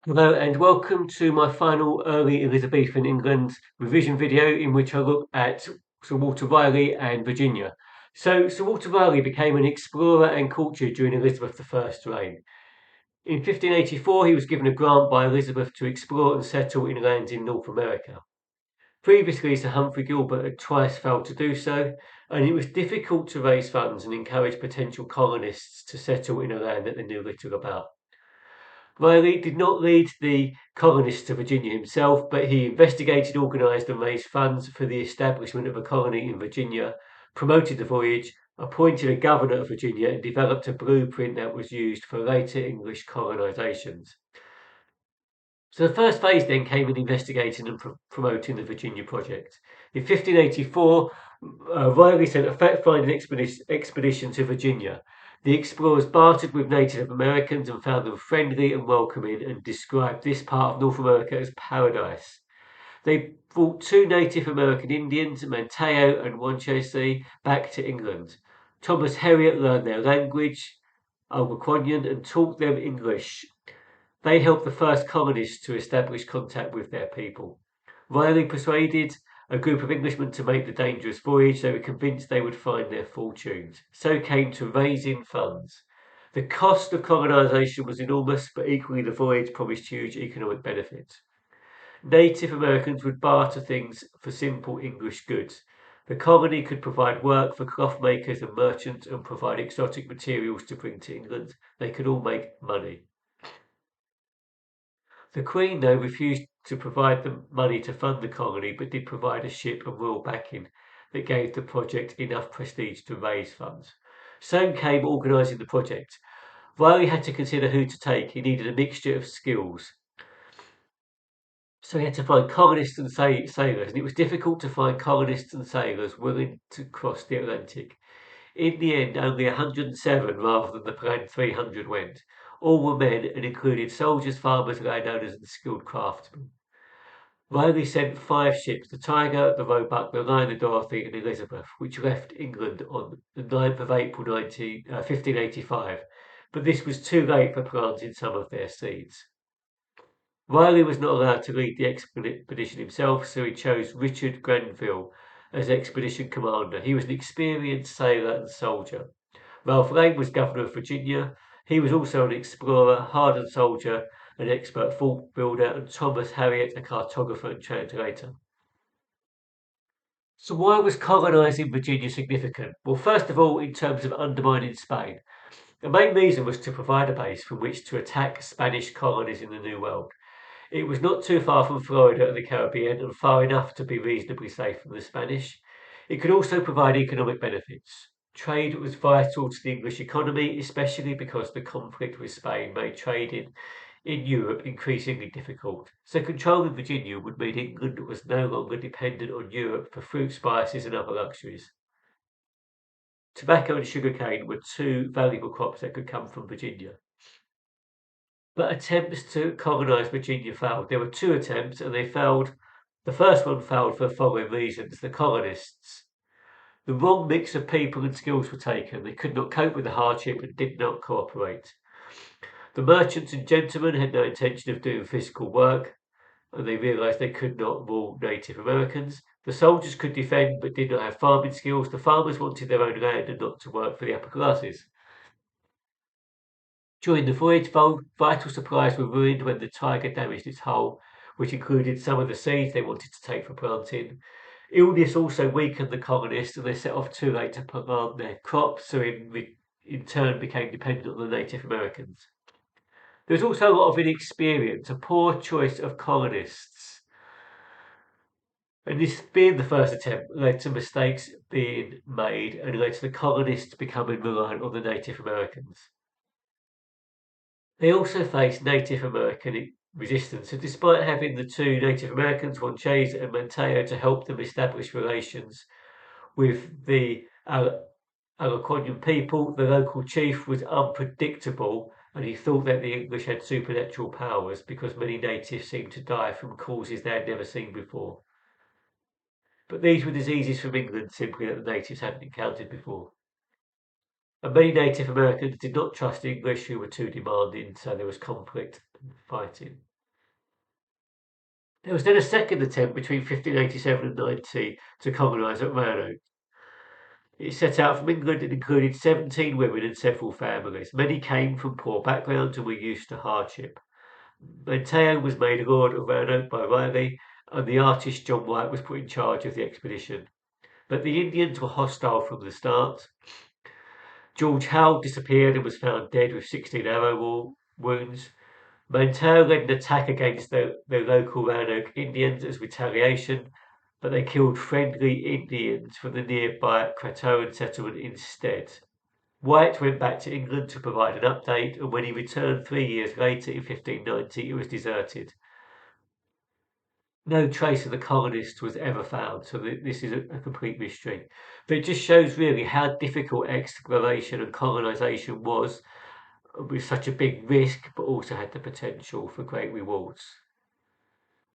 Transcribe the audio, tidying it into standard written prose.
Hello and welcome to my final early Elizabethan England revision video in which I look at Sir Walter Raleigh and Virginia. So Sir Walter Raleigh became an explorer and courtier during Elizabeth I's reign. In 1584 he was given a grant by Elizabeth to explore and settle in lands in North America. Previously Sir Humphrey Gilbert had twice failed to do so, and it was difficult to raise funds and encourage potential colonists to settle in a land that they knew little about. Raleigh did not lead the colonists to Virginia himself, but he investigated, organised, and raised funds for the establishment of a colony in Virginia, promoted the voyage, appointed a governor of Virginia, and developed a blueprint that was used for later English colonisations. So the first phase then came in investigating and promoting the Virginia project. In 1584, Raleigh sent a fact-finding expedition to Virginia. The explorers bartered with Native Americans and found them friendly and welcoming and described this part of North America as paradise. They brought two Native American Indians, Manteo and Wanchese, back to England. Thomas Heriot learned their language, Algonquian, and taught them English. They helped the first colonists to establish contact with their people. Raleigh persuaded a group of Englishmen to make the dangerous voyage. They were convinced they would find their fortunes. So came to raising funds. The cost of colonisation was enormous, but equally the voyage promised huge economic benefits. Native Americans would barter things for simple English goods. The colony could provide work for cloth makers and merchants and provide exotic materials to bring to England. They could all make money. The Queen, though, refused to provide the money to fund the colony, but did provide a ship and royal backing that gave the project enough prestige to raise funds. So came organising the project. Raleigh had to consider who to take. He needed a mixture of skills. So he had to find colonists and sailors, and it was difficult to find colonists and sailors willing to cross the Atlantic. In the end, only 107 rather than the planned 300 went. All were men and included soldiers, farmers, landowners, and skilled craftsmen. Raleigh sent 5 ships, the Tiger, the Roebuck, the Lion, the Dorothy, and Elizabeth, which left England on the 9th of April 1585, but this was too late for planting some of their seeds. Raleigh was not allowed to lead the expedition himself, so he chose Richard Grenville as expedition commander. He was an experienced sailor and soldier. Ralph Lane was governor of Virginia. He was also an explorer, hardened soldier, an expert fort builder, and Thomas Heriot, a cartographer and translator. So why was colonising Virginia significant? Well, first of all, in terms of undermining Spain. The main reason was to provide a base from which to attack Spanish colonies in the New World. It was not too far from Florida and the Caribbean, and far enough to be reasonably safe from the Spanish. It could also provide economic benefits. Trade was vital to the English economy, especially because the conflict with Spain made trading in Europe increasingly difficult. So controlling Virginia would mean England was no longer dependent on Europe for fruit, spices, and other luxuries. Tobacco and sugarcane were two valuable crops that could come from Virginia. But attempts to colonise Virginia failed. There were 2 attempts and they failed. The first one failed for the following reasons. The colonists. The wrong mix of people and skills were taken. They could not cope with the hardship and did not cooperate. The merchants and gentlemen had no intention of doing physical work, and they realised they could not rule Native Americans. The soldiers could defend but did not have farming skills. The farmers wanted their own land and not to work for the upper classes. During the voyage, vital supplies were ruined when the Tiger damaged its hull, which included some of the seeds they wanted to take for planting. Illness also weakened the colonists, and they set off too late to plant their crops, so in turn became dependent on the Native Americans. There was also a lot of inexperience, a poor choice of colonists. And this being the first attempt led to mistakes being made and led to the colonists becoming reliant on the Native Americans. They also faced Native American resistance, and despite having the two Native Americans, Wanchese and Manteo, to help them establish relations with the Algonquian people, the local chief was unpredictable and he thought that the English had supernatural powers because many natives seemed to die from causes they had never seen before. But these were diseases from England simply that the natives hadn't encountered before. And many Native Americans did not trust the English, who were too demanding, so there was conflict and fighting. There was then a second attempt between 1587 and 90 to colonise at Roanoke. It set out from England and included 17 women and several families. Many came from poor backgrounds and were used to hardship. Matteo was made Lord of Roanoke by Raleigh, and the artist John White was put in charge of the expedition. But the Indians were hostile from the start. George Howe disappeared and was found dead with 16 arrow wounds. Mantell led an attack against the local Roanoke Indians as retaliation, but they killed friendly Indians from the nearby Cratoan settlement instead. White went back to England to provide an update, and when he returned 3 years later in 1590, it was deserted. No trace of the colonists was ever found, so this is a complete mystery. But it just shows really how difficult exploration and colonisation was with such a big risk, but also had the potential for great rewards.